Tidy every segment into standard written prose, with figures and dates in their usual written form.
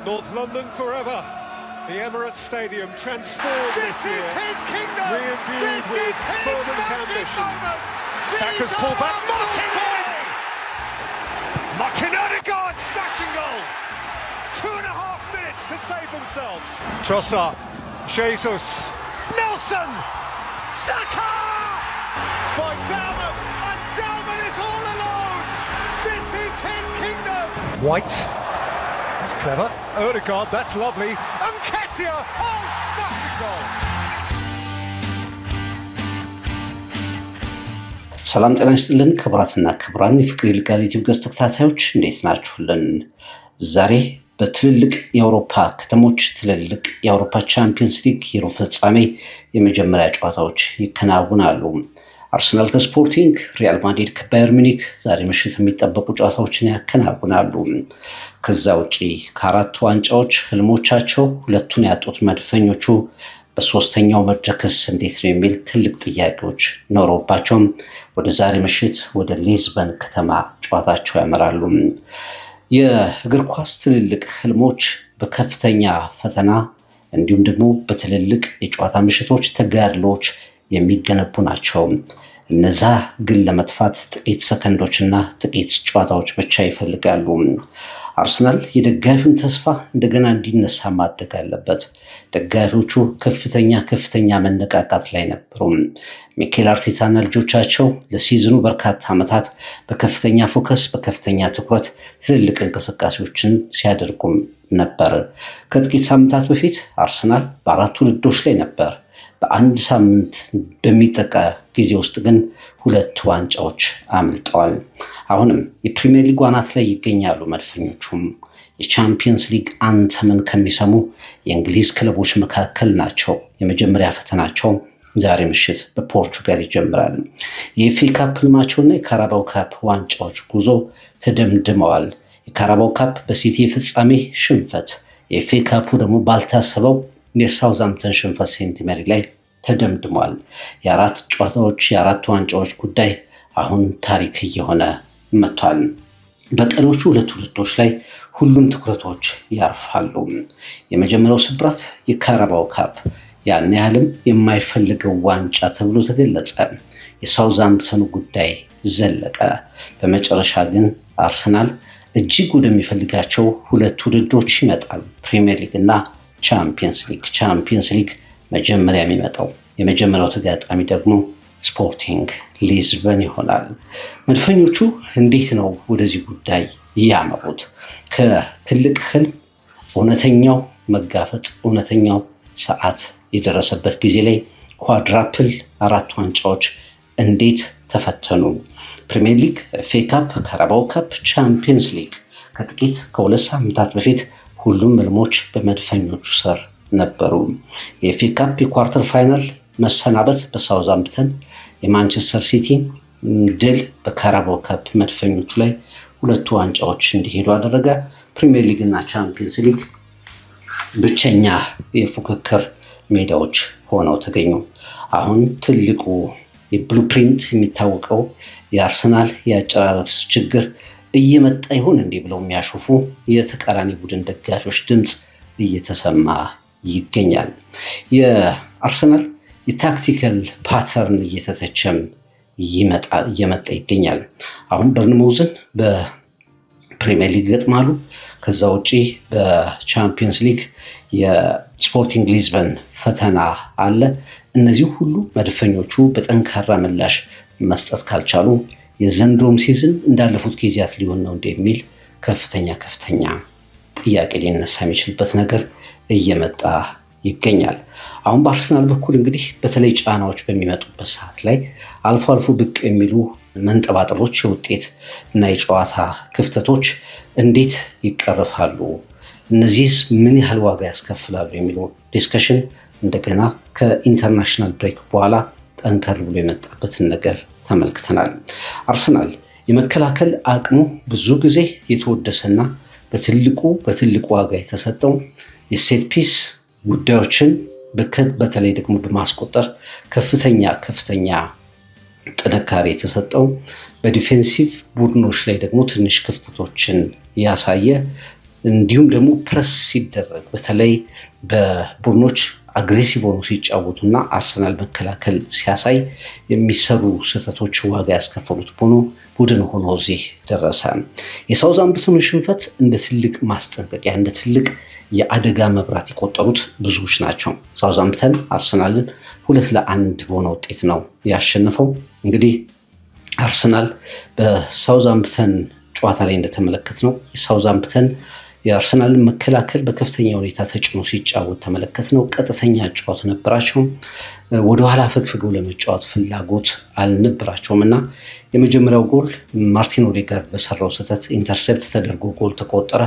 North London forever. The Emirates Stadium transformed this year, re-imbued with Foden's ambition. Saka's pulled back, Martin Odegaard, smashing goal! 2.5 minutes to save themselves. Trossard, Jesus, Nelson, Saka! By Dalman, and Dalman is all alone! This is his kingdom! White, that's clever. Odegaard, that's lovely. And Ketia, oh, smashing goal! ሰላም ጤና ይስጥልን ክቡራትና ክቡራን የፍቅር ይልቃል ዩቲዩብ ገጽ ተከታታዮች እንዴት ናችሁልን? ዛሬ በትልልቅ የአውሮፓ ከተሞች ትልልቅ የአውሮፓ ቻምፒየንስ ሊግ የሩብ ፍጻሜ የመጀመሪያ ጨዋታዎች ይከናወናሉ። አርሰናል ከስፖርቲንግ፣ ሪያል ማድሪድ ከባየር ሙኒክ ዛሬ ምሽት የሚጠበቁ ጨዋታዎችን ያከናውናሉ። ከዛ ውጪ ከአራቱ ዋንጫዎች ህልሞቻቸው ሁለቱን ያጡት መድፈኞቹ በሶስተኛው መድረክስ እንዴት ነው የሚል ትልቅ ጥያቄዎች ኖሮባቸውም ወደ ዛሬ ምሽት ወደ ሊዝበን ከተማ ጨዋታቸው ያመራሉ። የእግር ኳስ ትልልቅ ህልሞች በከፍተኛ ፈተና እንዲሁም ደግሞ በትልልቅ የጨዋታ ምሽቶች ተጋድሎች የሚገነቡ ናቸው። እነዛ ግን ለመጥፋት ጥቂት ሰከንዶችና ጥቂት ጨዋታዎች ብቻ ይፈልጋሉ። አርሰናል የደጋፊውን ተስፋ እንደገና እንዲነሳ ማድረግ አለበት። ደጋፊዎቹ ከፍተኛ መነቃቃት ላይ ነበሩ። ሚኬል አርቴታና ልጆቻቸው ለሲዝኑ በርካታ ዓመታት በከፍተኛ ፎከስ በከፍተኛ ትኩረት ትልልቅ እንቅስቃሴዎችን ሲያደርጉም ነበር። ከጥቂት ሳምንታት በፊት አርሰናል በአራቱ ውድድሮች ላይ ነበር። በአንድ ሳምንት በሚጠቃ ጊዜ ውስጥ ግን 2 ዋንጫዎች አምልጠዋል። አሁንም የፕሪሚየር ሊግ አናት ላይ ይገኛሉ። መድፈኞቹም የቻምፒየንስ ሊግ አንተምን ከሚሰሙ የእንግሊዝ ክለቦች መካከል ናቸው። የመጀመሪያ ፈተናቸው ዛሬ ምሽት በፖርቹጋል ይጀምራል። የኤፍኤ ካፕ ህልማቸውና የካራባው ካፕ ዋንጫዎች ጉዞ ተደምድመዋል። የካራባው ካፕ በሲቲ ፍጻሜ ሽንፈት፣ የኤፍኤ ካፑ ደግሞ ባልታሰበው የሳውዛምፕተን ሽንፈት ሴንት ሜሪ ላይ ተደምድሟል። የአራት ጨዋታዎች የአራት ዋንጫዎች ጉዳይ አሁን ታሪክ እየሆነ መጥቷል። በቀሪዎቹ 2 ውድድሮች ላይ ሁሉም ትኩረቶች ያርፋሉ። የመጀመሪያው ስብራት የካራባው ካፕ ያን ያህልም የማይፈልገው ዋንጫ ተብሎ ተገለጸ። የሳውዛምፕተኑ ጉዳይ ዘለቀ። በመጨረሻ ግን አርሰናል እጅግ ወደሚፈልጋቸው 2 ውድድሮች ይመጣል። ፕሪሚየር ሊግ እና ቻምፒየንስ ሊግ መጀመሪያ የሚመጣው የመጀመሪያው ተጋጣሚ ደግሞ ስፖርቲንግ ሊዝበን ይሆናል። መድፈኞቹ እንዴት ነው ወደዚህ ጉዳይ ያመሩት? ከትልቅ ህልም እውነተኛው መጋፈጥ እውነተኛው ሰዓት የደረሰበት ጊዜ ላይ ኳድራፕል 4 ዋንጫዎች እንዴት ተፈተኑ? ፕሪሚየር ሊግ፣ ኤፍኤ ካፕ፣ ካራባው ካፕ፣ ቻምፒየንስ ሊግ ከጥቂት ከ2 ሳምንታት በፊት ሁሉም ህልሞች በመድፈኞቹ ስር ነበሩ። የኤፍኤ ካፕ የኳርተር ፋይናል መሰናበት በሳውዛምፕተን፣ የማንቸስተር ሲቲ ድል በካራባው ካፕ መድፈኞቹ ላይ 2 ዋንጫዎች እንዲሄዱ አደረገ። ፕሪሚየር ሊግ እና ቻምፒየንስ ሊግ ብቸኛ የፉክክር ሜዳዎች ሆነው ተገኙ። አሁን ትልቁ የብሉፕሪንት የሚታወቀው የአርሰናል የአጨራረስ ችግር እየመጣ ይሆን እንዴ ብለው የሚያሾፉ የተቃራኒ ቡድን ደጋፊዎች ድምፅ እየተሰማ ይገኛል። የአርሰናል የታክቲካል ፓተርን እየተተቸም እየመጣ ይገኛል። አሁን በርንማውዝን በፕሪሚየር ሊግ ገጥማሉ። ከዛ ውጪ በቻምፒየንስ ሊግ የስፖርቲንግ ሊዝበን ፈተና አለ። እነዚህ ሁሉ መድፈኞቹ በጠንካራ ምላሽ መስጠት ካልቻሉ የዘንድሮም ሲዝን እንዳለፉት ጊዜያት ሊሆን ነው እንደሚል ከፍተኛ ጥያቄ ሊነሳ የሚችልበት ነገር እየመጣ ይገኛል። አሁን በአርሰናል በኩል እንግዲህ በተለይ ጫናዎች በሚመጡበት ሰዓት ላይ አልፎ አልፎ ብቅ የሚሉ መንጠባጠሎች፣ የውጤት እና የጨዋታ ክፍተቶች እንዴት ይቀርፋሉ? እነዚህስ ምን ያህል ዋጋ ያስከፍላሉ? የሚለው ዲስከሽን እንደገና ከኢንተርናሽናል ብሬክ በኋላ ጠንከር ብሎ የመጣበትን ነገር ተመልክተናል። አርሰናል የመከላከል አቅሙ ብዙ ጊዜ የተወደሰና በትልቁ ዋጋ የተሰጠው የሴት ፒስ ጉዳዮችን በተለይ ደግሞ በማስቆጠር ከፍተኛ ጥንካሬ የተሰጠው፣ በዲፌንሲቭ ቡድኖች ላይ ደግሞ ትንሽ ክፍተቶችን ያሳየ እንዲሁም ደግሞ ፕረስ ሲደረግ በተለይ በቡድኖች አግሬሲቭ ሆኖ ሲጫወቱና አርሰናል መከላከል ሲያሳይ የሚሰሩ ስህተቶች ዋጋ ያስከፈሉት ቡድን ሆኖ እዚህ ደረሰ። የሳውዛምፕተኑ ሽንፈት እንደ ትልቅ ማስጠንቀቂያ፣ እንደ ትልቅ የአደጋ መብራት የቆጠሩት ብዙዎች ናቸው። ሳውዛምፕተን አርሰናልን 2-1 በሆነ ውጤት ነው ያሸነፈው። እንግዲህ አርሰናል በሳውዛምፕተን ጨዋታ ላይ እንደተመለከት ነው የሳውዛምፕተን የአርሰናልን መከላከል በከፍተኛ ሁኔታ ተጭኖ ሲጫወት ተመለከት ነው። ቀጥተኛ ጨዋታ ነበራቸው። ወደኋላ ፈግፍገው ለመጫወት ፍላጎት አልነበራቸውም እና የመጀመሪያው ጎል ማርቲን ኦዴጋርድ በሰራው ስህተት ኢንተርሴፕት ተደርጎ ጎል ተቆጠረ።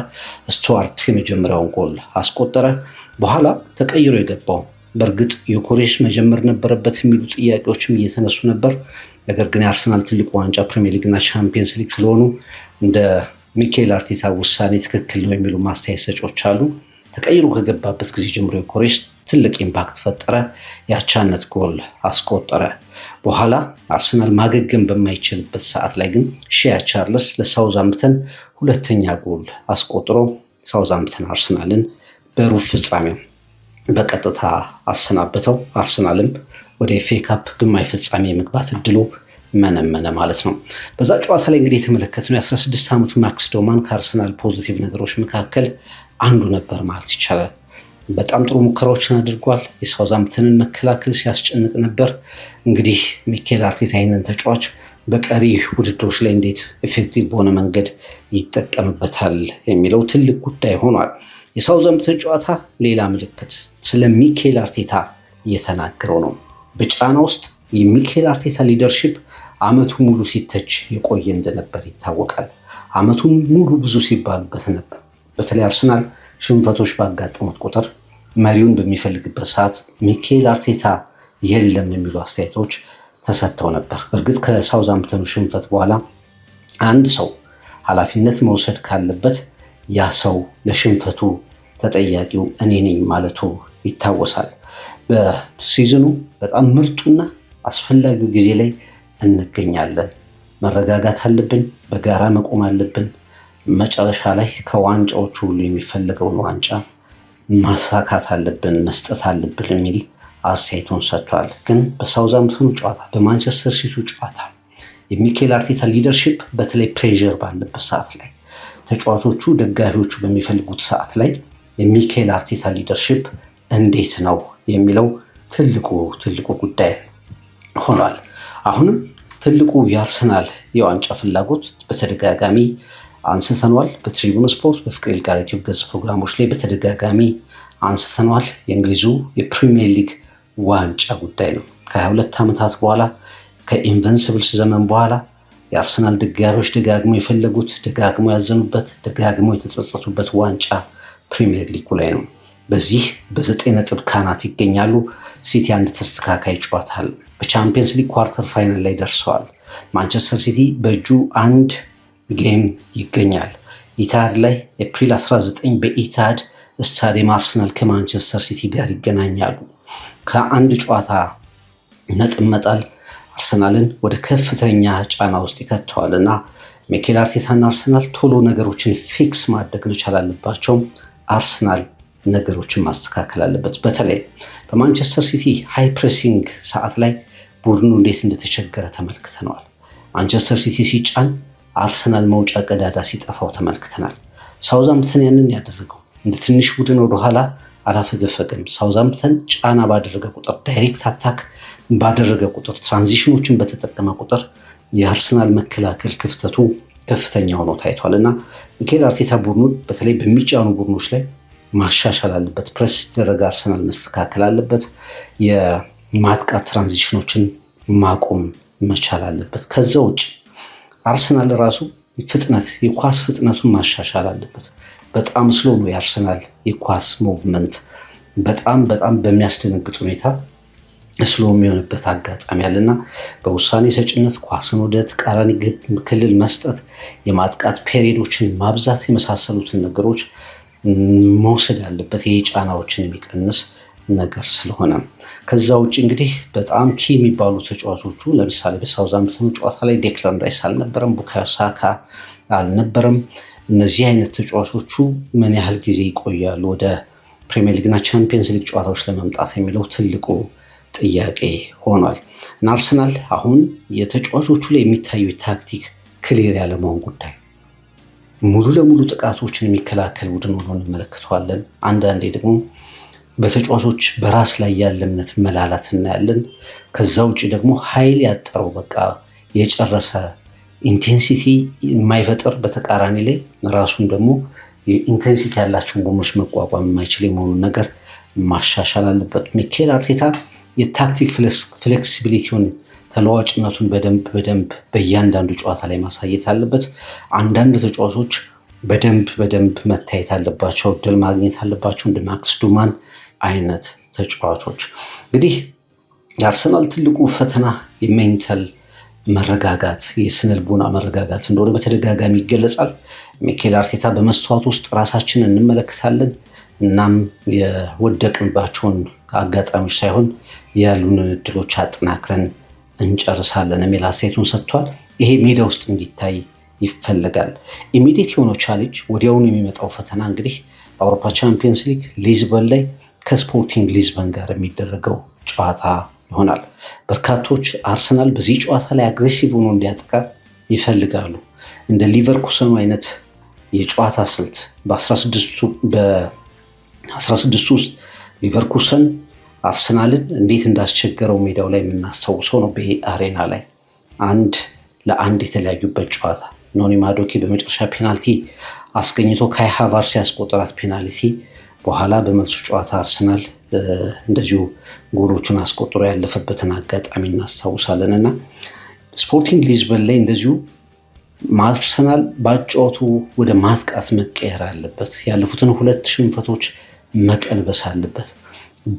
ስቱዋርት የመጀመሪያውን ጎል አስቆጠረ። በኋላ ተቀይሮ የገባው በእርግጥ ዮኬሬሽ መጀመር ነበረበት የሚሉ ጥያቄዎችም እየተነሱ ነበር። ነገር ግን የአርሰናል ትልቁ ዋንጫ ፕሪሚየር ሊግ እና ቻምፒየንስ ሊግ ስለሆኑ እንደ ሚኬል አርቴታ ውሳኔ ትክክል ነው የሚሉ ማስተያየት ሰጪዎች አሉ። ተቀይሮ ከገባበት ጊዜ ጀምሮ ዮኬሬሽ ትልቅ ኢምፓክት ፈጠረ። የአቻነት ጎል አስቆጠረ። በኋላ አርሰናል ማገገም በማይችልበት ሰዓት ላይ ግን ሺያ ቻርልስ ለሳውዛምፕተን ሁለተኛ ጎል አስቆጥሮ ሳውዛምፕተን አርሰናልን በሩብ ፍጻሜው በቀጥታ አሰናበተው። አርሰናልም ወደ ኤፍኤ ካፕ ግማሽ ፍጻሜ የመግባት እድሉ መነመነ ማለት ነው። በዛ ጨዋታ ላይ እንግዲህ የተመለከትነው የ16 ዓመቱ ማክስ ዶማን ከአርሰናል ፖዚቲቭ ነገሮች መካከል አንዱ ነበር ማለት ይቻላል። በጣም ጥሩ ሙከራዎችን አድርጓል። የሳውዛምፕተንን መከላከል ሲያስጨንቅ ነበር። እንግዲህ ሚኬል አርቴታ ይህንን ተጫዋች በቀሪ ውድድሮች ላይ እንዴት ኤፌክቲቭ በሆነ መንገድ ይጠቀምበታል የሚለው ትልቅ ጉዳይ ሆኗል። የሳውዛምፕተን ጨዋታ ሌላ ምልክት ስለ ሚኬል አርቴታ እየተናገረው ነው። በጫና ውስጥ የሚኬል አርቴታ ሊደርሺፕ ዓመቱ ሙሉ ሲተች የቆየ እንደነበር ይታወቃል። ዓመቱን ሙሉ ብዙ ሲባሉበት ነበር። በተለይ አርሰናል ሽንፈቶች ባጋጠሙት ቁጥር መሪውን በሚፈልግበት ሰዓት ሚኬል አርቴታ የለም የሚሉ አስተያየቶች ተሰጥተው ነበር። በእርግጥ ከሳውዛምፕተኑ ሽንፈት በኋላ አንድ ሰው ኃላፊነት መውሰድ ካለበት ያ ሰው ለሽንፈቱ ተጠያቂው እኔ ነኝ ማለቱ ይታወሳል። በሲዝኑ በጣም ምርጡና አስፈላጊው ጊዜ ላይ እንገኛለን። መረጋጋት አለብን፣ በጋራ መቆም አለብን። መጨረሻ ላይ ከዋንጫዎቹ ሁሉ የሚፈለገውን ዋንጫ ማሳካት አለብን፣ መስጠት አለብን የሚል አስተያየቱን ሰጥቷል። ግን በሳውዛምፕተኑ ጨዋታ፣ በማንቸስተር ሲቲ ጨዋታ የሚኬል አርቴታ ሊደርሺፕ በተለይ ፕሬዠር ባለበት ሰዓት ላይ ተጫዋቾቹ ደጋፊዎቹ በሚፈልጉት ሰዓት ላይ የሚኬል አርቴታ ሊደርሺፕ እንዴት ነው የሚለው ትልቁ ጉዳይ ሆኗል። አሁንም ትልቁ የአርሰናል የዋንጫ ፍላጎት በተደጋጋሚ አንስተኗል። በትሪቡን ስፖርት፣ በፍቅር ይልቃል ዩቲዩብ ገጽ ፕሮግራሞች ላይ በተደጋጋሚ አንስተኗል። የእንግሊዙ የፕሪሚየር ሊግ ዋንጫ ጉዳይ ነው። ከ22 ዓመታት በኋላ ከኢንቨንስብልስ ዘመን በኋላ የአርሰናል ደጋፊዎች ደጋግሞ የፈለጉት፣ ደጋግሞ ያዘኑበት፣ ደጋግሞ የተጸጸቱበት ዋንጫ ፕሪሚየር ሊጉ ላይ ነው። በዚህ በ9 ነጥብ ካናት ይገኛሉ። ሲቲ አንድ ተስተካካይ ጨዋታ አለ። በቻምፒየንስ ሊግ ኳርተር ፋይናል ላይ ደርሰዋል። ማንቸስተር ሲቲ በእጁ አንድ ጌም ይገኛል። ኢታድ ላይ ኤፕሪል 19 በኢታድ ስታዲየም አርሰናል ከማንቸስተር ሲቲ ጋር ይገናኛሉ። ከአንድ ጨዋታ ነጥብ መጣል አርሰናልን ወደ ከፍተኛ ጫና ውስጥ ይከተዋል እና ሚኬል አርቴታና አርሰናል ቶሎ ነገሮችን ፊክስ ማድረግ መቻል አለባቸው። አርሰናል ነገሮችን ማስተካከል አለበት። በተለይ በማንቸስተር ሲቲ ሃይ ፕሬሲንግ ሰዓት ላይ ቡድኑ እንዴት እንደተቸገረ ተመልክተነዋል። ማንቸስተር ሲቲ ሲጫን አርሰናል መውጫ ቀዳዳ ሲጠፋው ተመልክተናል። ሳውዛምፕተን ያንን ያደረገው እንደ ትንሽ ቡድን ወደኋላ አላፈገፈገም። ሳውዛምፕተን ጫና ባደረገ ቁጥር፣ ዳይሬክት አታክ ባደረገ ቁጥር፣ ትራንዚሽኖችን በተጠቀመ ቁጥር የአርሰናል መከላከል ክፍተቱ ከፍተኛ ሆኖ ታይቷል እና ሚኬል አርቴታ ቡድኑን በተለይ በሚጫኑ ቡድኖች ላይ ማሻሻል አለበት። ፕሬስ ሲደረግ አርሰናል መስተካከል አለበት። የማጥቃት ትራንዚሽኖችን ማቆም መቻል አለበት። ከዛ ውጭ አርሰናል ራሱ ፍጥነት፣ የኳስ ፍጥነቱን ማሻሻል አለበት። በጣም ስሎ ነው የአርሰናል የኳስ ሙቭመንት። በጣም በሚያስደነግጥ ሁኔታ ስሎ የሚሆንበት አጋጣሚ አለና በውሳኔ ሰጭነት ኳስን ወደ ተቃራኒ ክልል መስጠት፣ የማጥቃት ፔሪዶችን ማብዛት የመሳሰሉትን ነገሮች መውሰድ አለበት። ይህ ጫናዎችን የሚቀንስ ነገር ስለሆነ ከዛ ውጭ እንግዲህ በጣም ኪ የሚባሉ ተጫዋቾቹ ለምሳሌ በሳውዛምፕተኑ ጨዋታ ላይ ዴክላን ራይስ አልነበረም፣ ቡካዮ ሳካ አልነበረም። እነዚህ አይነት ተጫዋቾቹ ምን ያህል ጊዜ ይቆያሉ ወደ ፕሪሚየር ሊግና ቻምፒየንስ ሊግ ጨዋታዎች ለመምጣት የሚለው ትልቁ ጥያቄ ሆኗል እና አርሰናል አሁን የተጫዋቾቹ ላይ የሚታየው የታክቲክ ክሊር ያለመሆን ጉዳይ ሙሉ ለሙሉ ጥቃቶችን የሚከላከል ቡድን ሆኖ እንመለከተዋለን። አንዳንዴ ደግሞ በተጫዋቾች በራስ ላይ ያለ እምነት መላላት እናያለን። ከዛ ውጭ ደግሞ ኃይል ያጠረው በቃ የጨረሰ ኢንቴንሲቲ የማይፈጥር በተቃራኒ ላይ ራሱን ደግሞ ኢንቴንሲቲ ያላቸውን ቡድኖች መቋቋም የማይችል የመሆኑን ነገር ማሻሻል አለበት። ሚኬል አርቴታ የታክቲክ ፍሌክሲቢሊቲውን ተለዋጭነቱን በደንብ በእያንዳንዱ ጨዋታ ላይ ማሳየት አለበት። አንዳንድ ተጫዋቾች በደንብ መታየት አለባቸው፣ እድል ማግኘት አለባቸው። እንደ ማክስ ዱማን አይነት ተጫዋቾች እንግዲህ የአርሰናል ትልቁ ፈተና የሜንታል መረጋጋት የስነልቦና መረጋጋት እንደሆነ በተደጋጋሚ ይገለጻል። ሚኬል አርቴታ በመስተዋት ውስጥ ራሳችንን እንመለከታለን። እናም የወደቅንባቸውን አጋጣሚዎች ሳይሆን ያሉንን እድሎች አጠናክረን እንጨርሳለን የሚል አስተያየቱን ሰጥቷል። ይሄ ሜዳ ውስጥ እንዲታይ ይፈልጋል። ኢሚዲየት የሆነው ቻሌንጅ ወዲያውኑ የሚመጣው ፈተና እንግዲህ በአውሮፓ ቻምፒየንስ ሊግ ሊዝበን ላይ ከስፖርቲንግ ሊዝበን ጋር የሚደረገው ጨዋታ ይሆናል። በርካቶች አርሰናል በዚህ ጨዋታ ላይ አግሬሲቭ ሆኖ እንዲያጠቃ ይፈልጋሉ። እንደ ሊቨርኩሰኑ አይነት የጨዋታ ስልት በ16 ውስጥ ሊቨርኩሰን አርሰናልን እንዴት እንዳስቸገረው ሜዳው ላይ የምናስታውሰው ነው። በአሬና ላይ 1-1 የተለያዩበት ጨዋታ ኖኒ ማዶኬ በመጨረሻ ፔናልቲ አስገኝቶ ካይ ሃቨርትዝ ያስቆጠራት ፔናልቲ በኋላ በመልሱ ጨዋታ አርሰናል እንደዚሁ ጎሎቹን አስቆጥሮ ያለፈበትን አጋጣሚ እናስታውሳለን እና ስፖርቲንግ ሊዝበን ላይ እንደዚሁ አርሰናል በጨዋቱ ወደ ማጥቃት መቀየር አለበት። ያለፉትን 2 ሽንፈቶች መቀልበስ አለበት።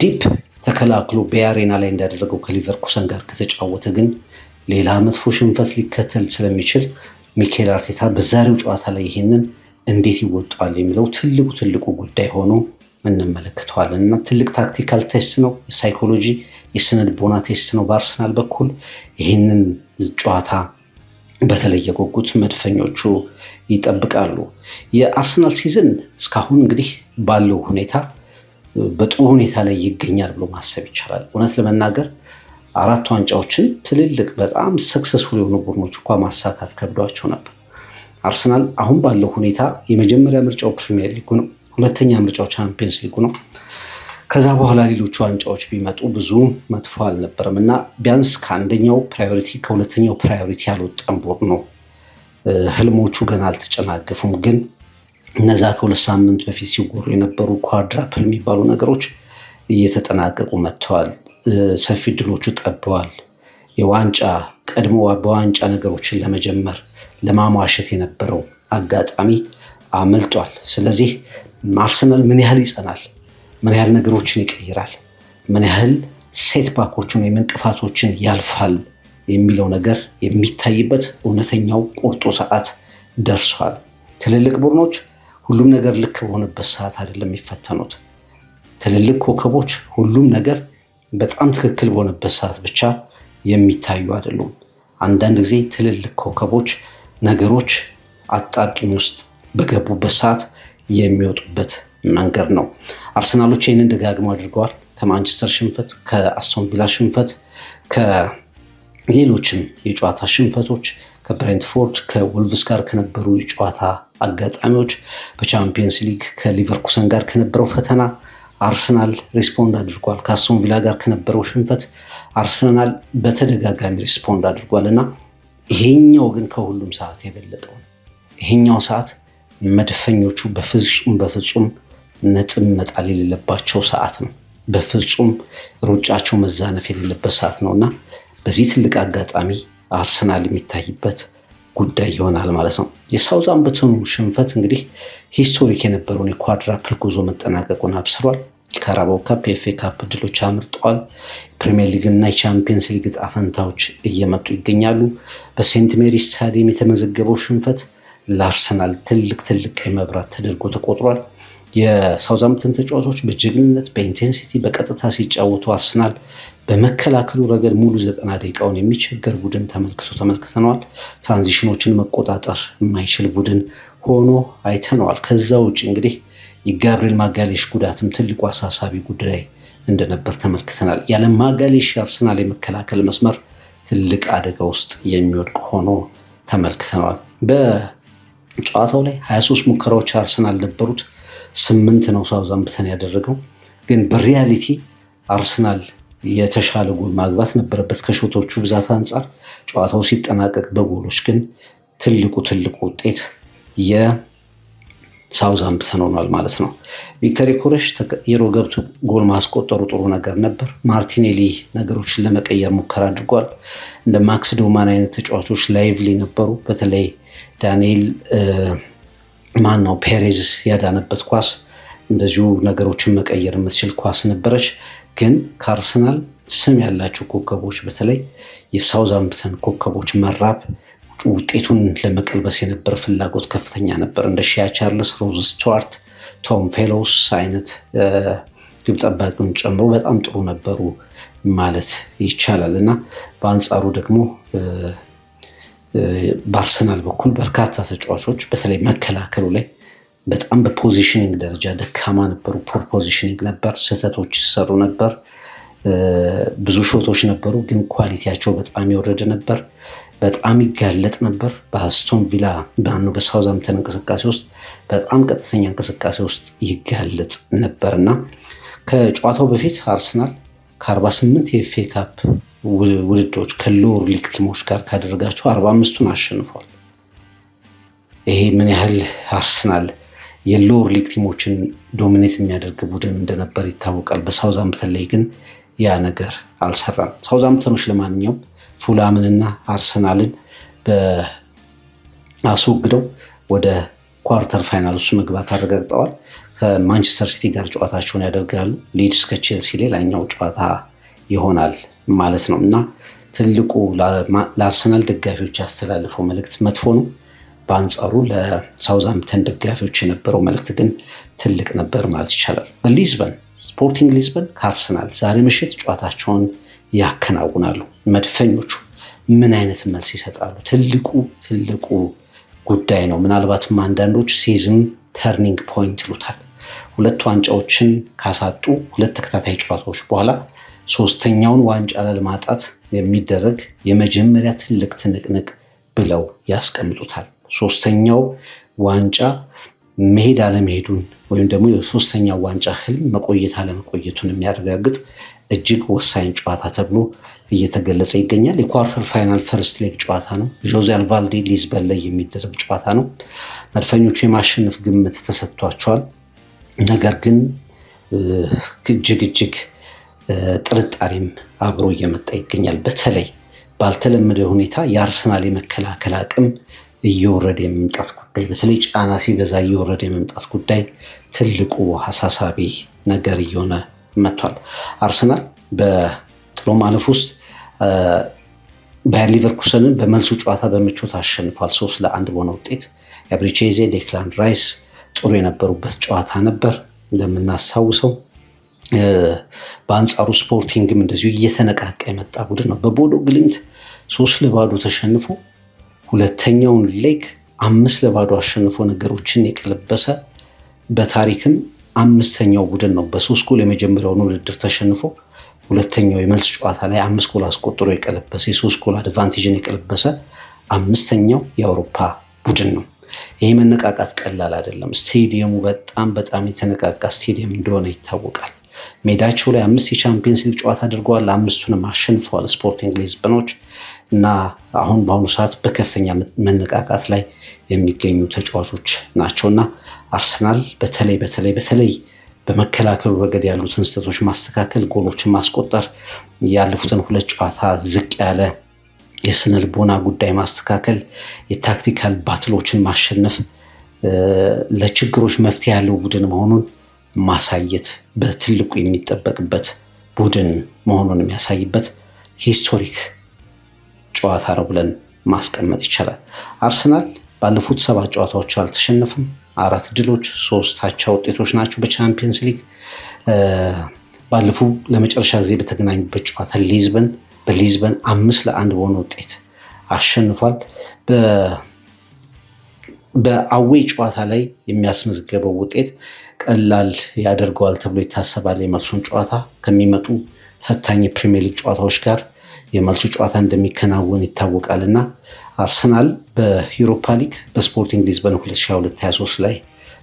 ዲፕ ተከላክሎ በአሬና ላይ እንዳደረገው ከሊቨርኩሰን ጋር ከተጫወተ ግን ሌላ መጥፎ ሽንፈት ሊከተል ስለሚችል ሚኬል አርቴታ በዛሬው ጨዋታ ላይ ይሄንን እንዴት ይወጣል የሚለው ትልቁ ጉዳይ ሆኖ እንመለከተዋለን እና ትልቅ ታክቲካል ቴስት ነው። የሳይኮሎጂ የስነልቦና ቴስት ነው በአርሰናል በኩል። ይህንን ጨዋታ በተለየ ጉጉት መድፈኞቹ ይጠብቃሉ። የአርሰናል ሲዝን እስካሁን እንግዲህ ባለው ሁኔታ በጥሩ ሁኔታ ላይ ይገኛል ብሎ ማሰብ ይቻላል። እውነት ለመናገር 4 ዋንጫዎችን ትልልቅ በጣም ሰክሰስፉል የሆኑ ቡድኖች እንኳ ማሳካት ከብዷቸው ነበር። አርሰናል አሁን ባለው ሁኔታ የመጀመሪያ ምርጫው ፕሪሚየር ሊግ ነው። ሁለተኛ ምርጫው ቻምፒየንስ ሊግ ነው። ከዛ በኋላ ሌሎቹ ዋንጫዎች ቢመጡ ብዙ መጥፎ አልነበረም እና ቢያንስ ከአንደኛው ፕራዮሪቲ ከሁለተኛው ፕራዮሪቲ ያልወጣም ቡድን ነው። ህልሞቹ ገና አልተጨናገፉም። ግን እነዛ ከ2 ሳምንት በፊት ሲወሩ የነበሩ ኳድራፕል የሚባሉ ነገሮች እየተጠናቀቁ መጥተዋል። ሰፊ ድሎቹ ጠበዋል። የዋንጫ ቀድሞ በዋንጫ ነገሮችን ለመጀመር ለማሟሸት የነበረው አጋጣሚ አመልጧል። ስለዚህ አርሰናል ምን ያህል ይጸናል፣ ምን ያህል ነገሮችን ይቀይራል፣ ምን ያህል ሴት ባኮችን ወይም እንቅፋቶችን ያልፋል የሚለው ነገር የሚታይበት እውነተኛው ቁርጡ ሰዓት ደርሷል። ትልልቅ ቡድኖች ሁሉም ነገር ልክ በሆነበት ሰዓት አይደለም የሚፈተኑት። ትልልቅ ኮከቦች ሁሉም ነገር በጣም ትክክል በሆነበት ሰዓት ብቻ የሚታዩ አይደሉም። አንዳንድ ጊዜ ትልልቅ ኮከቦች ነገሮች አጣብቂኝ ውስጥ በገቡበት ሰዓት የሚወጡበት መንገድ ነው። አርሰናሎች ይህንን ደጋግመው አድርገዋል። ከማንቸስተር ሽንፈት፣ ከአስቶን ቪላ ሽንፈት፣ ከሌሎችም የጨዋታ ሽንፈቶች፣ ከብሬንትፎርድ ከወልቭስ ጋር ከነበሩ የጨዋታ አጋጣሚዎች፣ በቻምፒየንስ ሊግ ከሊቨርኩሰን ጋር ከነበረው ፈተና አርሰናል ሪስፖንድ አድርጓል። ከአስቶን ቪላ ጋር ከነበረው ሽንፈት አርሰናል በተደጋጋሚ ሪስፖንድ አድርጓል እና ይሄኛው ግን ከሁሉም ሰዓት የበለጠው ይሄኛው ሰዓት መድፈኞቹ በፍጹም ነጥብ መጣል የሌለባቸው ሰዓት ነው። በፍጹም ሩጫቸው መዛነፍ የሌለበት ሰዓት ነው እና በዚህ ትልቅ አጋጣሚ አርሰናል የሚታይበት ጉዳይ ይሆናል ማለት ነው። የሳውዛምፕተኑ ሽንፈት እንግዲህ ሂስቶሪክ የነበረውን የኳድራፕል ጉዞ መጠናቀቁን አብስሯል። የካራባኦ ካፕ፣ የኤፍኤ ካፕ ድሎች አምርጠዋል። ፕሪሚየር ሊግ እና የቻምፒየንስ ሊግ ዕጣ ፈንታዎች እየመጡ ይገኛሉ። በሴንት ሜሪ ስታዲየም የተመዘገበው ሽንፈት ለአርሰናል ትልቅ ቀይ መብራት ተደርጎ ተቆጥሯል። የሳውዛምፕተን ተጫዋቾች በጀግንነት በኢንቴንሲቲ በቀጥታ ሲጫወቱ አርሰናል በመከላከሉ ረገድ ሙሉ 90 ደቂቃውን የሚቸገር ቡድን ተመልክተነዋል። ትራንዚሽኖችን መቆጣጠር የማይችል ቡድን ሆኖ አይተነዋል። ከዛ ውጭ እንግዲህ የጋብሪኤል ማጋሌሽ ጉዳትም ትልቁ አሳሳቢ ጉዳይ እንደነበር ተመልክተናል። ያለ ማጋሌሽ አርሰናል የመከላከል መስመር ትልቅ አደጋ ውስጥ የሚወድቅ ሆኖ ተመልክተነዋል። በጨዋታው ላይ 23 ሙከራዎች አርሰናል ነበሩት፣ 8 ነው ሳውዛምፕተን ያደረገው። ግን በሪያሊቲ አርሰናል የተሻለ ጎል ማግባት ነበረበት ከሾቶቹ ብዛት አንጻር። ጨዋታው ሲጠናቀቅ በጎሎች ግን ትልቁ ውጤት የሳውዛምፕተን ሆኗል ማለት ነው። ቪክተር ዮኬሬሽ ተቀይሮ ገብቶ ጎል ማስቆጠሩ ጥሩ ነገር ነበር። ማርቲኔሊ ነገሮችን ለመቀየር ሙከራ አድርጓል። እንደ ማክስ ዶማን አይነት ተጫዋቾች ላይቭሊ ነበሩ። በተለይ ዳንኤል ፔሬዝ ያዳነበት ኳስ እንደዚሁ ነገሮችን መቀየር የምትችል ኳስ ነበረች። ግን ከአርሰናል ስም ያላቸው ኮከቦች በተለይ የሳውዛምፕተን ኮከቦች መራብ ውጤቱን ለመቀልበስ የነበረ ፍላጎት ከፍተኛ ነበር። እንደ ሺያ ቻርልስ፣ ሮዝ ስቱዋርት፣ ቶም ፌሎስ አይነት ግብ ጠባቂውን ጨምሮ በጣም ጥሩ ነበሩ ማለት ይቻላል እና በአንጻሩ ደግሞ በአርሰናል በኩል በርካታ ተጫዋቾች በተለይ መከላከሉ ላይ በጣም በፖዚሽኒንግ ደረጃ ደካማ ነበሩ። ፖር ፖዚሽኒንግ ነበር፣ ስህተቶች ይሰሩ ነበር፣ ብዙ ሾቶች ነበሩ፣ ግን ኳሊቲያቸው በጣም የወረደ ነበር። በጣም ይጋለጥ ነበር። በአስቶን ቪላ በሳውዛምፕተን እንቅስቃሴ ውስጥ በጣም ቀጥተኛ እንቅስቃሴ ውስጥ ይጋለጥ ነበር እና ከጨዋታው በፊት አርሰናል ከ48 የኤፍኤ ካፕ ውድድሮች ከሎወር ሊግ ቲሞች ጋር ካደረጋቸው 45ቱን አሸንፏል። ይሄ ምን ያህል አርሰናል የሎወር ሊግ ቲሞችን ዶሚኔት የሚያደርግ ቡድን እንደነበር ይታወቃል። በሳውዛምፕተን ላይ ግን ያ ነገር አልሰራም። ሳውዛምፕተኖች ለማንኛውም ፉላምንና አርሰናልን አስወግደው ወደ ኳርተር ፋይናል ውስጥ መግባት አረጋግጠዋል። ከማንቸስተር ሲቲ ጋር ጨዋታቸውን ያደርጋሉ። ሊድስ ከቼልሲ ሌላኛው ጨዋታ ይሆናል ማለት ነው እና ትልቁ ለአርሰናል ደጋፊዎች ያስተላልፈው መልእክት መጥፎ ነው። በአንጻሩ ለሳውዛምፕተን ደጋፊዎች የነበረው መልእክት ግን ትልቅ ነበር ማለት ይቻላል። በሊዝበን ስፖርቲንግ ሊዝበን ከአርሰናል ዛሬ ምሽት ጨዋታቸውን ያከናውናሉ። መድፈኞቹ ምን አይነት መልስ ይሰጣሉ? ትልቁ ጉዳይ ነው። ምናልባትም አንዳንዶች ሲዝን ተርኒንግ ፖይንት ይሉታል። 2 ዋንጫዎችን ካሳጡ 2 ተከታታይ ጨዋታዎች በኋላ 3ኛውን ዋንጫ ላለማጣት የሚደረግ የመጀመሪያ ትልቅ ትንቅንቅ ብለው ያስቀምጡታል። 3ኛው ዋንጫ መሄድ አለመሄዱን ወይም ደግሞ የ3ኛው ዋንጫ ህልም መቆየት አለመቆየቱን የሚያረጋግጥ እጅግ ወሳኝ ጨዋታ ተብሎ እየተገለጸ ይገኛል። የኳርተር ፋይናል ፈርስት ሌግ ጨዋታ ነው። ጆዜ አልቫልዴ ሊዝበን ላይ የሚደረግ ጨዋታ ነው። መድፈኞቹ የማሸነፍ ግምት ተሰጥቷቸዋል። ነገር ግን እጅግ ጥርጣሬም አብሮ እየመጣ ይገኛል። በተለይ ባልተለመደ ሁኔታ የአርሰናል የመከላከል አቅም እየወረደ የመምጣት ጉዳይ፣ በተለይ ጫና ሲበዛ እየወረደ የመምጣት ጉዳይ ትልቁ አሳሳቢ ነገር እየሆነ መጥቷል። አርሰናል በጥሎ ማለፍ ውስጥ ባየር ሊቨርኩሰንን በመልሱ ጨዋታ በምቾት አሸንፏል። 3-1 በሆነ ውጤት ኤብሪቼዜ፣ ዴክላን ራይስ ጥሩ የነበሩበት ጨዋታ ነበር እንደምናስታውሰው። በአንጻሩ ስፖርቲንግም እንደዚሁ እየተነቃቃ የመጣ ቡድን ነው። በቦዶ ግሊምት 3-0 ተሸንፎ ሁለተኛውን ሌግ 5-0 አሸንፎ ነገሮችን የቀለበሰ በታሪክም 5ኛው ቡድን ነው። በ3 ጎል የመጀመሪያውን ውድድር ተሸንፎ ሁለተኛው የመልስ ጨዋታ ላይ 5 ጎል አስቆጥሮ የቀለበሰ የ3 ጎል አድቫንቴጅን የቀለበሰ 5ኛው የአውሮፓ ቡድን ነው። ይህ መነቃቃት ቀላል አይደለም። ስቴዲየሙ በጣም የተነቃቃ ስቴዲየም እንደሆነ ይታወቃል። ሜዳቸው ላይ 5 የቻምፒየንስ ሊግ ጨዋታ አድርገዋል። 5ቱንም አሸንፈዋል ስፖርቲንግ ሊዝበኖች እና አሁን በአሁኑ ሰዓት በከፍተኛ መነቃቃት ላይ የሚገኙ ተጫዋቾች ናቸውና አርሰናል በተለይ በመከላከሉ ረገድ ያሉትን ስህተቶች ማስተካከል፣ ጎሎችን ማስቆጠር፣ ያለፉትን 2 ጨዋታ ዝቅ ያለ የስነ ልቦና ጉዳይ ማስተካከል፣ የታክቲካል ባትሎችን ማሸነፍ ለችግሮች መፍትሄ ያለው ቡድን መሆኑን ማሳየት በትልቁ የሚጠበቅበት ቡድን መሆኑን የሚያሳይበት ሂስቶሪክ ጨዋታ ነው ብለን ማስቀመጥ ይቻላል። አርሰናል ባለፉት 7 ጨዋታዎች አልተሸነፈም። 4 ድሎች፣ 3 አቻ ውጤቶች ናቸው። በቻምፒየንስ ሊግ ባለፉ ለመጨረሻ ጊዜ በተገናኙበት ጨዋታ በሊዝበን 5-1 በሆነ ውጤት አሸንፏል። በአዌይ ጨዋታ ላይ የሚያስመዝገበው ውጤት ቀላል ያደርገዋል ተብሎ ይታሰባል። የመልሱን ጨዋታ ከሚመጡ ፈታኝ ፕሪሚየር ሊግ ጨዋታዎች ጋር የመልሱ ጨዋታ እንደሚከናወን ይታወቃልና አርሰናል በዩሮፓ ሊግ በስፖርቲንግ ሊዝበን 2022/23 ላይ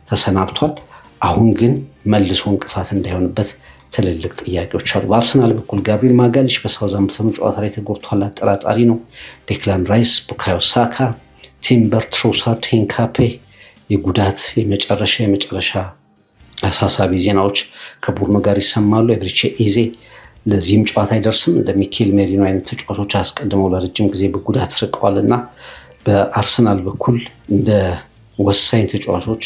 ተሰናብቷል። አሁን ግን መልሶ እንቅፋት እንዳይሆንበት ትልልቅ ጥያቄዎች አሉ። በአርሰናል በኩል ጋብሪኤል ማጋሊሽ በሳውዛምፕተኑ ጨዋታ ላይ ተጎድቷል፣ አጠራጣሪ ነው። ዴክላን ራይስ፣ ቡካዮ ሳካ፣ ቲምበር፣ ትሮሳርድ፣ ሂንካፔ የጉዳት የመጨረሻ አሳሳቢ ዜናዎች ከቡድኑ ጋር ይሰማሉ። ኤብሪቼ ኢዜ ለዚህም ጨዋታ አይደርስም። እንደ ሚኬል ሜሪኖ አይነት ተጫዋቾች አስቀድመው ለረጅም ጊዜ በጉዳት ርቀዋል እና በአርሰናል በኩል እንደ ወሳኝ ተጫዋቾች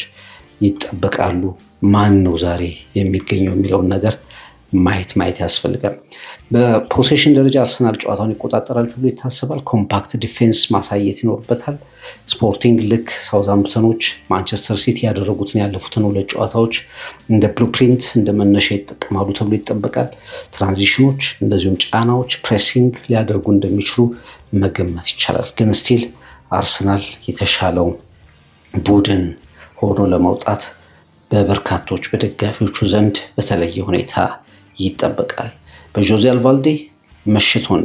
ይጠበቃሉ። ማን ነው ዛሬ የሚገኘው የሚለውን ነገር ማየት ያስፈልጋል። በፖሴሽን ደረጃ አርሰናል ጨዋታውን ይቆጣጠራል ተብሎ ይታሰባል። ኮምፓክት ዲፌንስ ማሳየት ይኖርበታል። ስፖርቲንግ ልክ ሳውዛምፕተኖች ማንቸስተር ሲቲ ያደረጉትን ያለፉትን 2 ጨዋታዎች እንደ ብሉፕሪንት እንደ መነሻ ይጠቀማሉ ተብሎ ይጠበቃል። ትራንዚሽኖች፣ እንደዚሁም ጫናዎች፣ ፕሬሲንግ ሊያደርጉ እንደሚችሉ መገመት ይቻላል። ግን ስቲል አርሰናል የተሻለው ቡድን ሆኖ ለመውጣት በበርካቶች በደጋፊዎቹ ዘንድ በተለየ ሁኔታ ይጠበቃል። በጆዜ አልቫልዴ ምሽቱን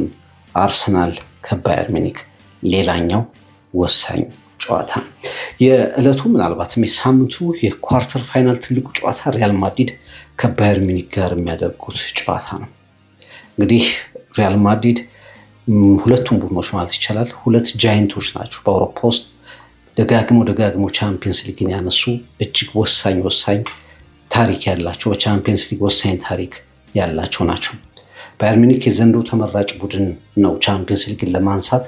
አርሰናል ከባየር ሚኒክ ሌላኛው ወሳኝ ጨዋታ። የዕለቱ ምናልባትም የሳምንቱ የኳርተር ፋይናል ትልቁ ጨዋታ ሪያል ማድሪድ ከባየር ሚኒክ ጋር የሚያደርጉት ጨዋታ ነው። እንግዲህ ሪያል ማድሪድ ሁለቱም ቡድኖች ማለት ይቻላል 2 ጃይንቶች ናቸው። በአውሮፓ ውስጥ ደጋግሞ ቻምፒየንስ ሊግን ያነሱ እጅግ ወሳኝ ታሪክ ያላቸው በቻምፒየንስ ሊግ ወሳኝ ታሪክ ያላቸው ናቸው። ባየር ሚኒክ የዘንድሮ ተመራጭ ቡድን ነው። ቻምፒየንስ ሊግን ለማንሳት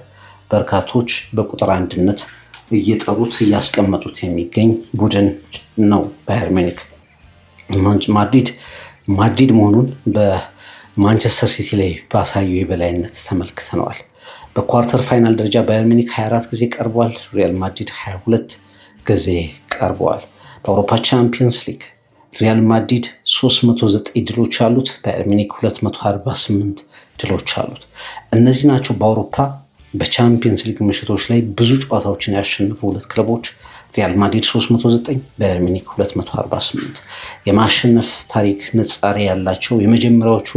በርካቶች በቁጥር አንድነት እየጠሩት እያስቀመጡት የሚገኝ ቡድን ነው። ባየር ሚኒክ ማድሪድ መሆኑን በማንቸስተር ሲቲ ላይ ባሳየው የበላይነት ተመልክተነዋል። በኳርተር ፋይናል ደረጃ ባየር ሚኒክ 24 ጊዜ ቀርቧል። ሪያል ማድሪድ 22 ጊዜ ቀርበዋል። በአውሮፓ ቻምፒየንስ ሊግ ሪያል ማድሪድ 309 ድሎች አሉት። ባየር ሚኒክ 248 ድሎች አሉት። እነዚህ ናቸው በአውሮፓ በቻምፒየንስ ሊግ ምሽቶች ላይ ብዙ ጨዋታዎችን ያሸነፉ 2 ክለቦች። ሪያል ማድሪድ 309፣ ባየር ሚኒክ 248 የማሸነፍ ታሪክ ንጻሬ ያላቸው የመጀመሪያዎቹ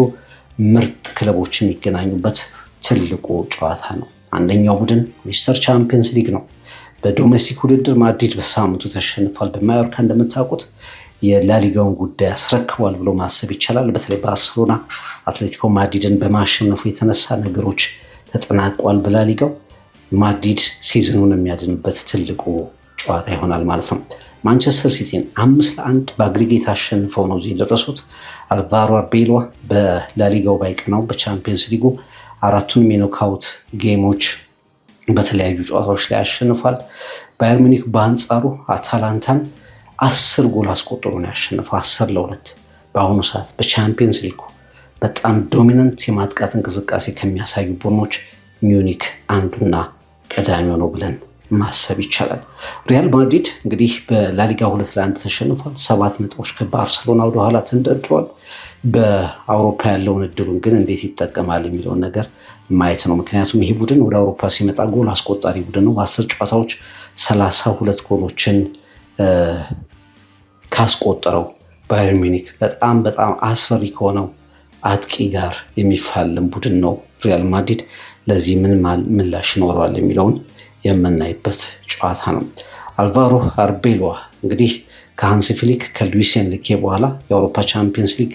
ምርጥ ክለቦች የሚገናኙበት ትልቁ ጨዋታ ነው። አንደኛው ቡድን ሚስተር ቻምፒየንስ ሊግ ነው። በዶሜስቲክ ውድድር ማድሪድ በሳምንቱ ተሸንፏል። በማዮርካ እንደምታውቁት የላሊጋውን ጉዳይ አስረክቧል ብሎ ማሰብ ይቻላል። በተለይ ባርሴሎና አትሌቲኮ ማድሪድን በማሸነፉ የተነሳ ነገሮች ተጠናቋል። በላሊጋው ማድሪድ ሲዝኑን የሚያድንበት ትልቁ ጨዋታ ይሆናል ማለት ነው። ማንቸስተር ሲቲን 5-1 በአግሪጌት አሸንፈው ነው እዚህ የደረሱት። አልቫሮ አርቤሎ በላሊጋው ባይቀናው በቻምፒየንስ ሊጉ 4ቱንም የኖካውት ጌሞች በተለያዩ ጨዋታዎች ላይ አሸንፏል። ባየር ሚኒክ በአንጻሩ አታላንታን 10 ጎል አስቆጥሮ ነው ያሸነፈው፣ 10-2። በአሁኑ ሰዓት በቻምፒየንስ ሊጉ በጣም ዶሚናንት የማጥቃት እንቅስቃሴ ከሚያሳዩ ቡድኖች ሚዩኒክ አንዱና ቀዳሚው ነው ብለን ማሰብ ይቻላል። ሪያል ማድሪድ እንግዲህ በላሊጋ 2-1 ተሸንፏል። 7 ነጥቦች ከባርሰሎና ወደኋላ ተንደርድሯል። በአውሮፓ ያለውን እድሉን ግን እንዴት ይጠቀማል የሚለውን ነገር ማየት ነው። ምክንያቱም ይህ ቡድን ወደ አውሮፓ ሲመጣ ጎል አስቆጣሪ ቡድን ነው። በ10 ጨዋታዎች 32 ጎሎችን ካስቆጠረው ባየር ሚኒክ በጣም አስፈሪ ከሆነው አጥቂ ጋር የሚፋለም ቡድን ነው ሪያል ማድሪድ። ለዚህ ምን ምላሽ ይኖረዋል የሚለውን የምናይበት ጨዋታ ነው። አልቫሮ አርቤሎ እንግዲህ ከሃንሲ ፍሊክ ከሉዊስ ኤንሪኬ በኋላ የአውሮፓ ቻምፒየንስ ሊግ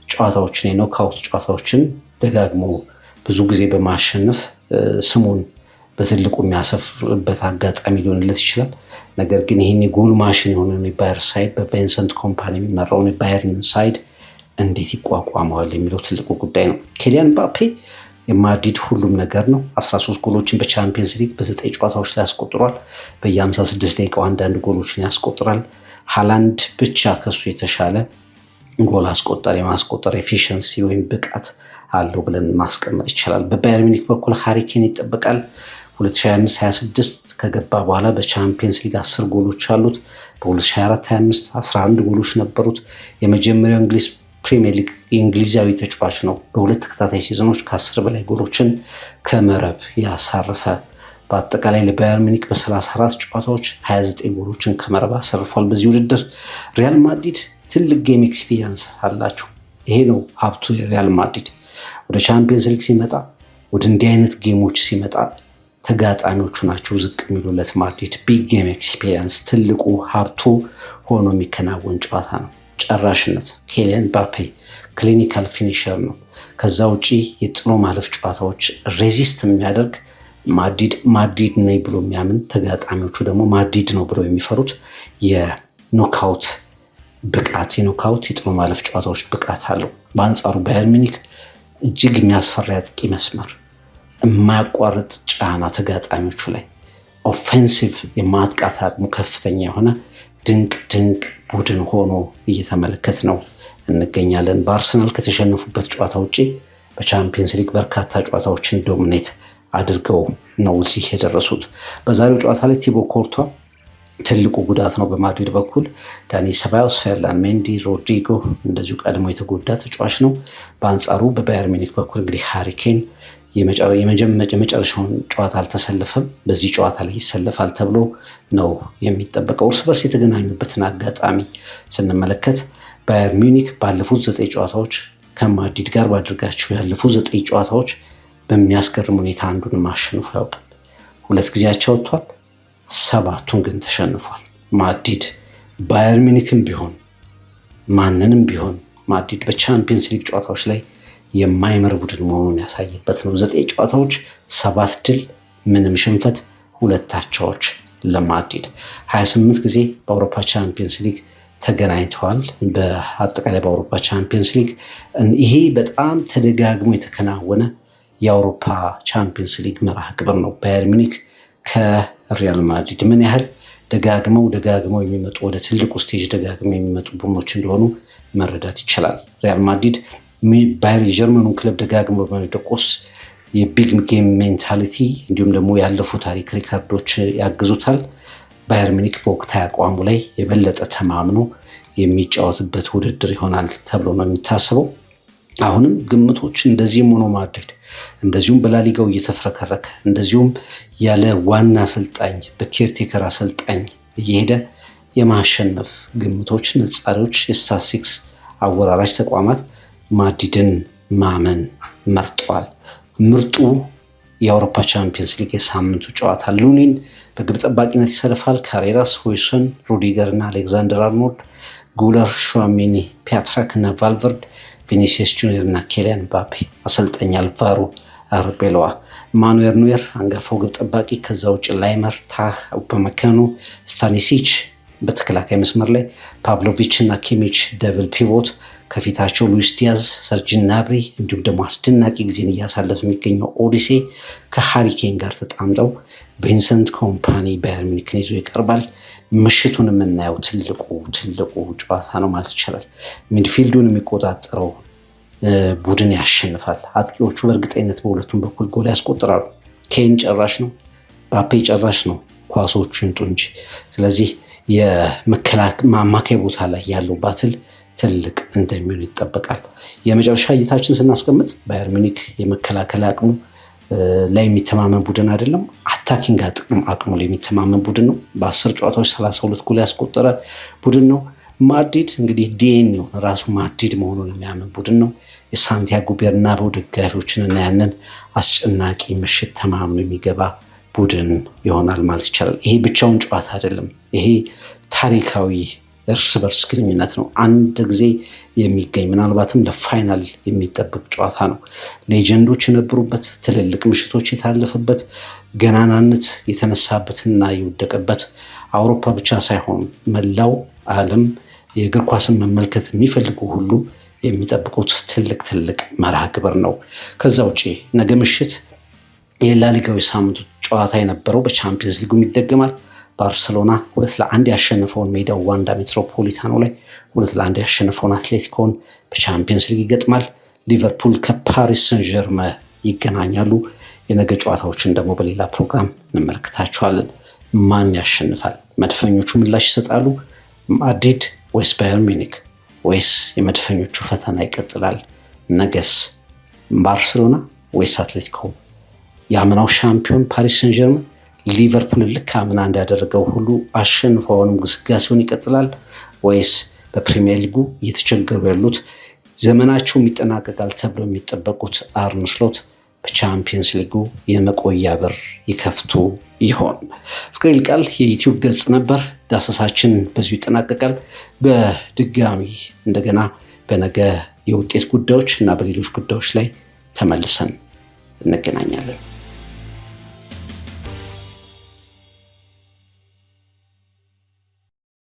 ጨዋታዎችን የኖካውት ጨዋታዎችን ደጋግሞ ብዙ ጊዜ በማሸነፍ ስሙን በትልቁ የሚያሰፍርበት አጋጣሚ ሊሆንለት ይችላል። ነገር ግን ይህን የጎል ማሽን የሆነውን የባየር ሳይድ በቫይንሰንት ኮምፓኒ የሚመራውን የባየርን ሳይድ እንዴት ይቋቋመዋል የሚለው ትልቁ ጉዳይ ነው። ኬሊያን ምባፔ የማድሪድ ሁሉም ነገር ነው። 13 ጎሎችን በቻምፒየንስ ሊግ በ9 ጨዋታዎች ላይ ያስቆጥሯል። በየ56 ደቂቃው አንዳንድ ጎሎችን ያስቆጥራል። ሃላንድ ብቻ ከሱ የተሻለ ጎል የማስቆጠር ኤፊሽንሲ ወይም ብቃት አለው ብለን ማስቀመጥ ይቻላል። በባየር ሚኒክ በኩል ሃሪኬን ይጠበቃል። 2025-26 ከገባ በኋላ በቻምፒየንስ ሊግ 10 ጎሎች አሉት። በ2024-25 11 ጎሎች ነበሩት። የመጀመሪያው እንግሊዝ ፕሪሚየር ሊግ የእንግሊዛዊ ተጫዋች ነው በሁለት ተከታታይ ሲዝኖች ከ10 በላይ ጎሎችን ከመረብ ያሳረፈ በአጠቃላይ ለባየር ሚኒክ በ34 ጨዋታዎች 29 ጎሎችን ከመረብ አሰርፏል። በዚህ ውድድር ሪያል ማድሪድ ትልቅ ጌም ኤክስፒሪየንስ አላቸው። ይሄ ነው ሀብቱ የሪያል ማድሪድ። ወደ ቻምፒየንስ ሊግ ሲመጣ፣ ወደ እንዲህ አይነት ጌሞች ሲመጣ ተጋጣሚዎቹ ናቸው ዝቅ የሚሉለት። ማድሪድ ቢግ ጌም ኤክስፒሪየንስ ትልቁ ሀብቱ ሆኖ የሚከናወን ጨዋታ ነው። ጨራሽነት ኬሊያን ምባፔ ክሊኒካል ፊኒሸር ነው። ከዛ ውጪ የጥሎ ማለፍ ጨዋታዎች ሬዚስት የሚያደርግ ማድሪድ ነኝ ብሎ የሚያምን ተጋጣሚዎቹ ደግሞ ማድሪድ ነው ብሎ የሚፈሩት የኖካውት ብቃት የጥሎ ማለፍ ጨዋታዎች ብቃት አለው። በአንጻሩ ባየር ሚኒክ እጅግ የሚያስፈራ አጥቂ መስመር፣ የማያቋርጥ ጫና ተጋጣሚዎቹ ላይ፣ ኦፌንሲቭ የማጥቃት አቅሙ ከፍተኛ የሆነ ድንቅ ቡድን ሆኖ እየተመለከት ነው እንገኛለን። በአርሰናል ከተሸነፉበት ጨዋታ ውጪ በቻምፒየንስ ሊግ በርካታ ጨዋታዎችን ዶሚኔት አድርገው ነው እዚህ የደረሱት። በዛሬው ጨዋታ ላይ ቲቦ ኮርቷ ትልቁ ጉዳት ነው በማድሪድ በኩል። ዳኒ ሰባዮስ፣ ፌርላን ሜንዲ፣ ሮድሪጎ እንደዚሁ ቀድሞ የተጎዳ ተጫዋች ነው። በአንጻሩ በባየር ሚኒክ በኩል እንግዲህ ሃሪኬን የመጨረሻውን ጨዋታ አልተሰለፈም። በዚህ ጨዋታ ላይ ይሰለፋል ተብሎ ነው የሚጠበቀው። እርስ በርስ የተገናኙበትን አጋጣሚ ስንመለከት ባየር ሚኒክ ባለፉት 9 ጨዋታዎች ከማድሪድ ጋር ባድርጋቸው ያለፉት 9 ጨዋታዎች በሚያስገርም ሁኔታ አንዱንም አሸንፎ ያውቃል። 2 ጊዜ አቻ ወጥቷል፣ 7ቱን ግን ተሸንፏል። ማድሪድ ባየር ሚኒክም ቢሆን ማንንም ቢሆን ማድሪድ በቻምፒየንስ ሊግ ጨዋታዎች ላይ የማይመር ቡድን መሆኑን ያሳየበት ነው። 9 ጨዋታዎች 7 ድል፣ ምንም ሽንፈት፣ 2 አቻዎች ለማድሪድ። 28 ጊዜ በአውሮፓ ቻምፒየንስ ሊግ ተገናኝተዋል። በአጠቃላይ በአውሮፓ ቻምፒየንስ ሊግ ይሄ በጣም ተደጋግሞ የተከናወነ የአውሮፓ ቻምፒየንስ ሊግ መርሃ ግብር ነው። ባየር ሚኒክ ከሪያል ማድሪድ ምን ያህል ደጋግመው የሚመጡ ወደ ትልቁ ስቴጅ ደጋግመው የሚመጡ ቡድኖች እንደሆኑ መረዳት ይችላል። ሪያል ማድሪድ ባየር የጀርመኑን ክለብ ደጋግሞ በመደቆስ የቢግ ጌም ሜንታሊቲ እንዲሁም ደግሞ ያለፉ ታሪክ ሪከርዶች ያግዙታል። ባየር ሚኒክ በወቅታዊ አቋሙ ላይ የበለጠ ተማምኖ የሚጫወትበት ውድድር ይሆናል ተብሎ ነው የሚታሰበው። አሁንም ግምቶች እንደዚህም ሆኖ ማድሪድ እንደዚሁም በላሊጋው እየተፍረከረከ እንደዚሁም ያለ ዋና አሰልጣኝ በኬርቴከር አሰልጣኝ እየሄደ የማሸነፍ ግምቶች፣ ንጻሬዎች፣ የስታትስቲክስ አወራራሽ ተቋማት ማድሪድን ማመን መርጠዋል። ምርጡ የአውሮፓ ቻምፒየንስ ሊግ የሳምንቱ ጨዋታ ሉኒን በግብ ጠባቂነት ይሰለፋል። ካሬራስ፣ ሆይሰን፣ ሩዲገር እና አሌክዛንደር አርኖልድ፣ ጉለር፣ ሹዋሜኒ፣ ፒያትራክ እና ቫልቨርድ፣ ቪኒሲየስ ጁኒየር እና ኬሊያን ምባፔ፣ አሰልጣኝ አልቫሮ አርቤሎዋ፣ ማኑኤል ኖየር አንጋፋው ግብ ጠባቂ፣ ከዛ ውጭ ላይመር፣ ታህ፣ ኡፓሜካኖ፣ ስታኒሲች በተከላካይ መስመር ላይ ፓቭሎቪች እና ኪሚች ደብል ፒቮት፣ ከፊታቸው ሉዊስ ዲያዝ፣ ሰርጂን ናብሪ እንዲሁም ደግሞ አስደናቂ ጊዜን እያሳለፍ የሚገኘው ኦዲሴ ከሃሪኬን ጋር ተጣምጠው ቪንሰንት ኮምፓኒ ባየር ሚኒክን ይዞ ይቀርባል። ምሽቱን የምናየው ትልቁ ጨዋታ ነው ማለት ይቻላል። ሚድፊልዱን የሚቆጣጠረው ቡድን ያሸንፋል። አጥቂዎቹ በእርግጠኝነት በሁለቱም በኩል ጎል ያስቆጥራሉ። ኬን ጨራሽ ነው፣ ባፔ ጨራሽ ነው። ኳሶቹ ይምጡ እንጂ። ስለዚህ የአማካይ ቦታ ላይ ያለው ባትል ትልቅ እንደሚሆን ይጠበቃል። የመጨረሻ እይታችን ስናስቀምጥ ባየር ሚኒክ የመከላከል አቅሙ ላይ የሚተማመን ቡድን አይደለም። አታኪንግ አቅሙ ላይ የሚተማመን ቡድን ነው። በ10 ጨዋታዎች 32 ጎል ያስቆጠረ ቡድን ነው። ማድሪድ እንግዲህ ዲኤንኤው ራሱ ማድሪድ መሆኑን የሚያምን ቡድን ነው። የሳንቲያጎ ቤርናቤው ደጋፊዎችን እና ያንን አስጨናቂ ምሽት ተማምኖ የሚገባ ቡድን ይሆናል ማለት ይቻላል። ይሄ ብቻውን ጨዋታ አይደለም። ይሄ ታሪካዊ እርስ በርስ ግንኙነት ነው። አንድ ጊዜ የሚገኝ ምናልባትም ለፋይናል የሚጠበቅ ጨዋታ ነው። ሌጀንዶች የነበሩበት፣ ትልልቅ ምሽቶች የታለፈበት፣ ገናናነት የተነሳበትና የወደቀበት፣ አውሮፓ ብቻ ሳይሆን መላው ዓለም የእግር ኳስን መመልከት የሚፈልጉ ሁሉ የሚጠብቁት ትልቅ መርሃ ግብር ነው። ከዛ ውጭ ነገ ምሽት የላሊጋዊ ሳምንቱ ጨዋታ የነበረው በቻምፒየንስ ሊጉም ይደገማል። ባርሰሎና 2-1 ያሸነፈውን ሜዳው ዋንዳ ሜትሮፖሊታኖ ላይ 2-1 ያሸነፈውን አትሌቲኮን በቻምፒየንስ ሊግ ይገጥማል። ሊቨርፑል ከፓሪስ ሰን ዠርመ ይገናኛሉ። የነገ ጨዋታዎችን ደግሞ በሌላ ፕሮግራም እንመለከታቸዋለን። ማን ያሸንፋል? መድፈኞቹ ምላሽ ይሰጣሉ? ማድሪድ ወይስ ባየር ሚኒክ? ወይስ የመድፈኞቹ ፈተና ይቀጥላል? ነገስ ባርሰሎና ወይስ አትሌቲኮ? የአምናው ሻምፒዮን ፓሪስ ሰን ዠርመን ሊቨርፑል ልክ አምና እንዳደረገው ሁሉ አሸንፎ አሁንም ግስጋሴውን ይቀጥላል ወይስ በፕሪሚየር ሊጉ እየተቸገሩ ያሉት ዘመናቸው ይጠናቀቃል ተብሎ የሚጠበቁት አርነ ስሎት በቻምፒየንስ ሊጉ የመቆያ በር ይከፍቱ ይሆን? ፍቅር ይልቃል የዩቲዩብ ገጽ ነበር። ዳሰሳችን በዚሁ ይጠናቀቃል። በድጋሚ እንደገና በነገ የውጤት ጉዳዮች እና በሌሎች ጉዳዮች ላይ ተመልሰን እንገናኛለን።